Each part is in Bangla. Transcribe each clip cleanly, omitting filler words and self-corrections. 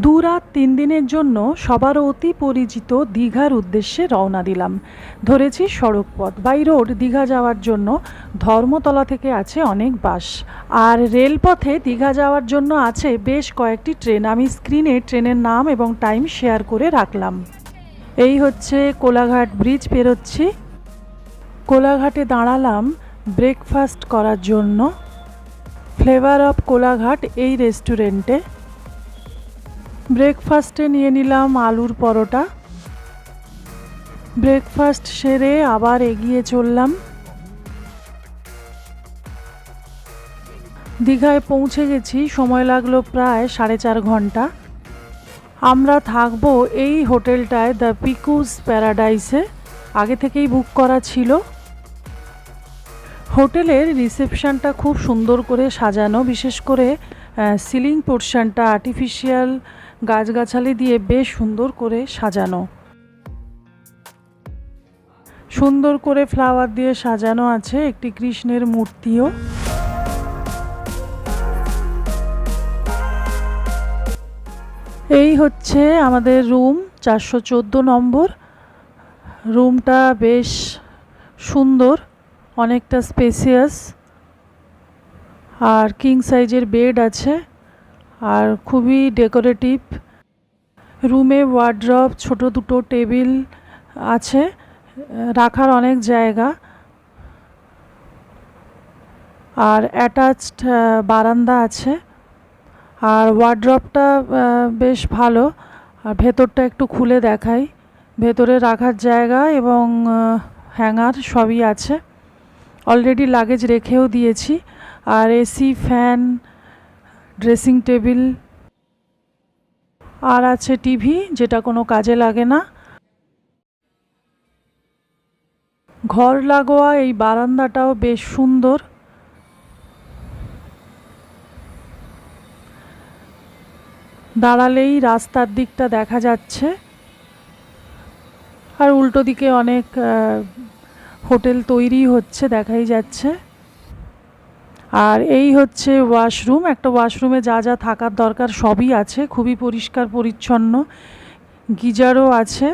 দুরাত ৩ দিনের জন্য সবার অতি পরিচিত দীঘার উদ্দেশ্যে রওনা দিলাম। ধরেছি সড়কপথ বাই রোড দীঘা যাওয়ার জন্য। ধর্মতলা থেকে আছে অনেক বাস, আর রেলপথে দীঘা যাওয়ার জন্য আছে বেশ কয়েকটি ট্রেন। আমি স্ক্রিনে ট্রেনের নাম এবং টাইম শেয়ার করে রাখলাম। এই হচ্ছে কোলাঘাট ব্রিজ পেরোচ্ছি। কোলাঘাটে দাঁড়ালাম ব্রেকফাস্ট করার জন্য। ফ্লেভার অফ কোলাঘাট এই রেস্টুরেন্টে। ব্রেকফাস্টে নিয়ে নিলাম আলুর পরোটা। ব্রেকফাস্ট সেরে আবার এগিয়ে চললাম। দীঘায় পৌঁছে গেছি, সময় লাগলো প্রায় 4.5 ঘন্টা। আমরা থাকবো এই হোটেলটায়, দ্য পিকুস প্যারাডাইসে। আগে থেকেই বুক করা ছিল। হোটেলের রিসেপশনটা খুব সুন্দর করে সাজানো, বিশেষ করে সিলিং পোর্শনটা আর্টিফিশিয়াল গাছগাছালি দিয়ে বেশ সুন্দর করে সাজানো। সুন্দর করে ফ্লাওয়ার দিয়ে সাজানো আছে, একটি কৃষ্ণের মূর্তিও। এই হচ্ছে আমাদের রুম, 414 নম্বর। রুমটা বেশ সুন্দর, অনেকটা স্পেসিয়াস, আর কিং সাইজের বেড আছে, আর খুবই ডেকোরেটিভ। রুমে ওয়ার্ড্রব, ছোট দুটো টেবিল আছে, রাখার অনেক জায়গা, আর অ্যাটাচড বারান্দা আছে। আর ওয়ার্ড্রবটা বেশ ভালো। আর ভেতরটা একটু খুলে দেখাই। ভেতরে রাখার জায়গা এবং হ্যাঙ্গার সবই আছে। অলরেডি লাগেজ রেখেও দিয়েছি। আর এসি, ফ্যান, ড্রেসিং টেবিল, আর আছে টিভি, যেটা কোনো কাজে লাগে না। ঘর লাগোয়া এই বারান্দাটাও বেশ সুন্দর। দাঁড়ালেই রাস্তার দিকটা দেখা যাচ্ছে, আর উল্টো দিকে অনেক হোটেল তৈরি হচ্ছে, দেখাই যাচ্ছে। আর এই হচ্ছে ওয়াশরুম। একটা ওয়াশরুমে যা যা থাকার দরকার সবই আছে, খুবই পরিষ্কার পরিচ্ছন্ন। গিজারও আছে,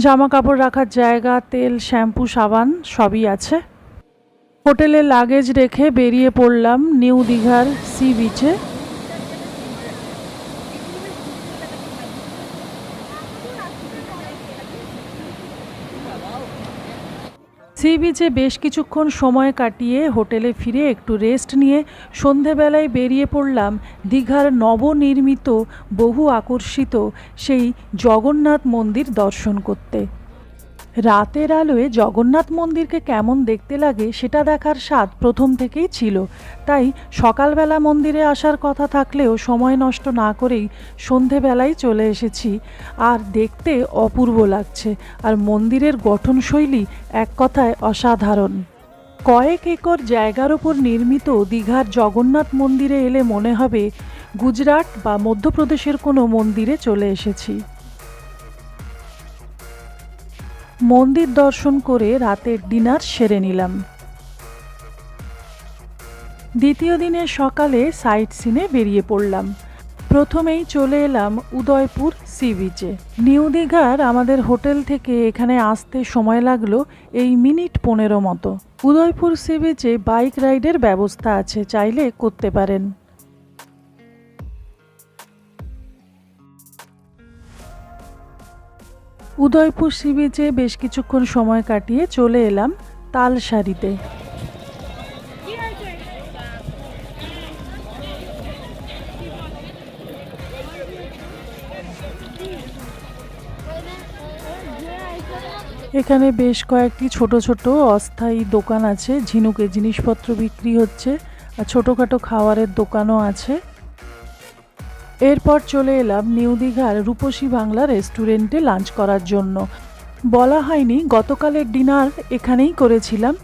জামা কাপড় রাখার জায়গা, তেল, শ্যাম্পু, সাবান সবই আছে। হোটেলে লাগেজ রেখে বেরিয়ে পড়লাম নিউ দীঘার সি বিচে। সি বিচে বেশ কিছুক্ষণ সময় কাটিয়ে হোটেলে ফিরে একটু রেস্ট নিয়ে সন্ধেবেলায় বেরিয়ে পড়লাম দীঘার নবনির্মিত বহু আকর্ষিত সেই জগন্নাথ মন্দির দর্শন করতে। রাতের আলোয় জগন্নাথ মন্দিরকে কেমন দেখতে লাগে সেটা দেখার স্বাদ প্রথম থেকেই ছিল। তাই সকালবেলা মন্দিরে আসার কথা থাকলেও সময় নষ্ট না করেই সন্ধেবেলায় চলে এসেছি। আর দেখতে অপূর্ব লাগছে, আর মন্দিরের গঠনশৈলী এক কথায় অসাধারণ। কয়েক একর জায়গার ওপর নির্মিত দীঘার জগন্নাথ মন্দিরে এলে মনে হবে গুজরাট বা মধ্যপ্রদেশের কোনো মন্দিরে চলে এসেছি। মন্দির দর্শন করে রাতের ডিনার সেরে নিলাম। দ্বিতীয় দিনের সকালে সাইট সিনে বেরিয়ে পড়লাম। প্রথমেই চলে এলাম উদয়পুর সি বিচে। নিউ দীঘার আমাদের হোটেল থেকে এখানে আসতে সময় লাগলো এই মিনিট 15 মতো। উদয়পুর সি বিচে বাইক রাইডের ব্যবস্থা আছে, চাইলে করতে পারেন। উদয়পুর সি বিচে বেশ কিছুক্ষণ সময় কাটিয়ে চলে এলাম তালসারিতে। এখানে বেশ কয়েকটি ছোট ছোট অস্থায়ী দোকান আছে, ঝিনুকে জিনিসপত্র বিক্রি হচ্ছে, আর ছোটোখাটো খাবারের দোকানও আছে। এরপর চলে এলাম নিউ দীঘার রূপসী বাংলা রেস্টুরেন্টে লাঞ্চ করার জন্য। বলা হয়নি, গতকালের ডিনার এখানেই করেছিলাম।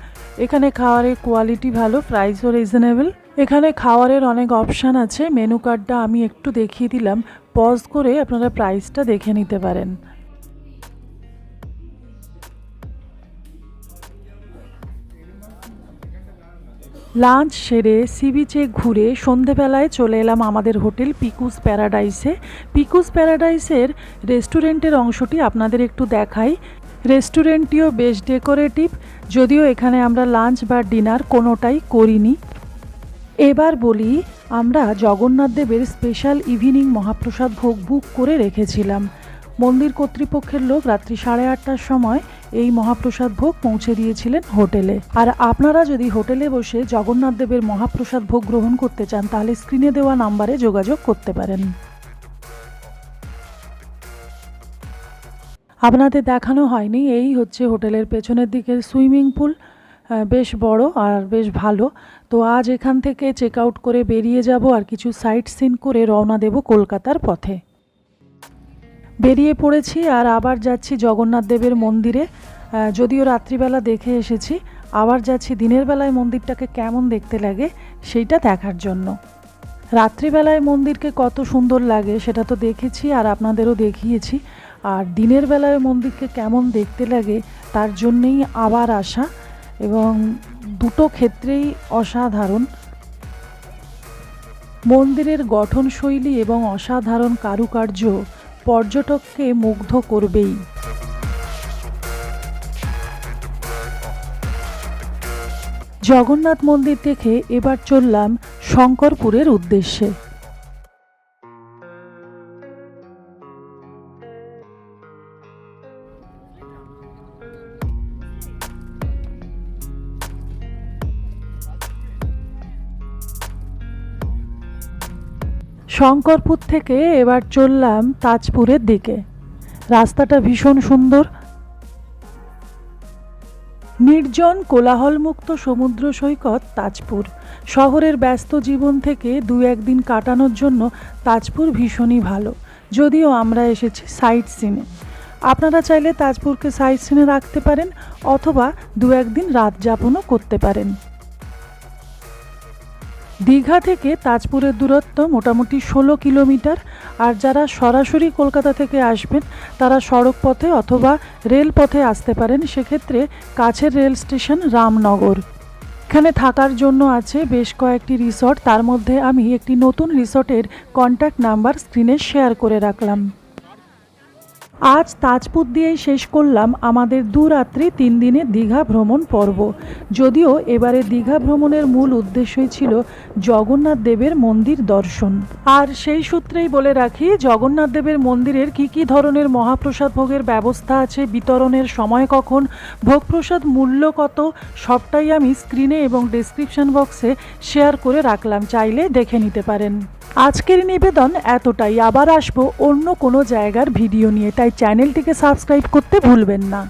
এখানে খাবারের কোয়ালিটি ভালো, প্রাইসও রিজনেবল। এখানে খাবারের অনেক অপশান আছে। মেনু কার্ডটা আমি একটু দেখিয়ে দিলাম, পজ করে আপনারা প্রাইসটা দেখে নিতে পারেন। লাঞ্চ সেরে সি বিচে ঘুরে সন্ধেবেলায় চলে এলাম আমাদের হোটেল পিকুস প্যারাডাইসে। পিকুস প্যারাডাইসের রেস্টুরেন্টের অংশটি আপনাদের একটু দেখাই। রেস্টুরেন্টটিও বেশ ডেকোরেটিভ, যদিও এখানে আমরা লাঞ্চ বা ডিনার কোনোটাই করিনি। এবার বলি, আমরা জগন্নাথ দেবের স্পেশাল ইভিনিং মহাপ্রসাদ ভোগ বুক করে রেখেছিলাম। মন্দির কর্তৃপক্ষের লোক রাত্রি 8:30টার সময় এই মহাপ্রসাদ ভোগ পৌঁছে দিয়েছিলেন হোটেলে। আর আপনারা যদি হোটেলে বসে জগন্নাথ দেবের মহাপ্রসাদ ভোগ গ্রহণ করতে চান তাহলে স্ক্রিনে দেওয়া নাম্বারে যোগাযোগ করতে পারেন। আপনাদের দেখানো হয়নি, এই হচ্ছে হোটেলের পেছনের দিকের সুইমিং পুল, বেশ বড় আর বেশ ভালো। তো আজ এখান থেকে চেক আউট করে বেরিয়ে যাব আর কিছু সাইট সিন করে রওনা দেব কলকাতার পথে। বেরিয়ে পড়েছি আর আবার যাচ্ছি জগন্নাথ দেবের মন্দিরে। যদিও রাত্রিবেলা দেখে এসেছি, আবার যাচ্ছি দিনের বেলায় মন্দিরটাকে কেমন দেখতে লাগে সেইটা দেখার জন্য। রাত্রিবেলায় মন্দিরকে কত সুন্দর লাগে সেটা তো দেখেছি আর আপনাদেরও দেখিয়েছি, আর দিনের বেলায় মন্দিরকে কেমন দেখতে লাগে তার জন্যেই আবার আসা, এবং দুটো ক্ষেত্রেই অসাধারণ। মন্দিরের গঠনশৈলী এবং অসাধারণ কারুকার্য পর্যটককে মুগ্ধ করবেই। জগন্নাথ মন্দির দেখে এবার চললাম শঙ্করপুরের উদ্দেশ্যে। শঙ্করপুর থেকে এবার চললাম তাজপুরের দিকে। রাস্তাটা ভীষণ সুন্দর, নির্জন কোলাহলমুক্ত সমুদ্র সৈকত তাজপুর। শহরের ব্যস্ত জীবন থেকে 2-1 দিন কাটানোর জন্য তাজপুর ভীষণই ভালো। যদিও আমরা এসেছি সাইট সিনে, আপনারা চাইলে তাজপুরকে সাইট সিনে রাখতে পারেন অথবা 2-1 দিন রাত যাপনও করতে পারেন। দীঘা থেকে তাজপুরের দূরত্ব মোটামুটি 16 কিলোমিটার। আর যারা সরাসরি কলকাতা থেকে আসবেন তারা সড়ক পথে অথবা রেল পথে আসতে পারেন। সেক্ষেত্রে কাছের রেল স্টেশন রামনগর। এখানে থাকার জন্য আছে বেশ কয়েকটি রিসর্ট, তার মধ্যে আমি একটি নতুন রিসর্টের কন্ট্যাক্ট নাম্বার স্ক্রিনে শেয়ার করে রাখলাম। আজ তাজপুর দিয়েই শেষ করলাম আমাদের 2 রাত্রি 3 দিনের দীঘা ভ্রমণ পর্ব। যদিও এবারে দীঘা ভ্রমণের মূল উদ্দেশ্যই ছিল জগন্নাথ দেবের মন্দির দর্শন। আর সেই সূত্রেই বলে রাখি, জগন্নাথ দেবের মন্দিরের কি ধরনের মহাপ্রসাদ ভোগের ব্যবস্থা আছে, বিতরণের সময় কখন, ভোগপ্রসাদ মূল্য কত, সবটাই আমি স্ক্রিনে এবং ডেসক্রিপশন বক্সে শেয়ার করে রাখলাম, চাইলে দেখে নিতে পারেন। আজকের নিবেদন এতটাই। আবার আসবো অন্য কোনো জায়গার ভিডিও নিয়ে, তাই চ্যানেলটিকে সাবস্ক্রাইব করতে ভুলবেন না।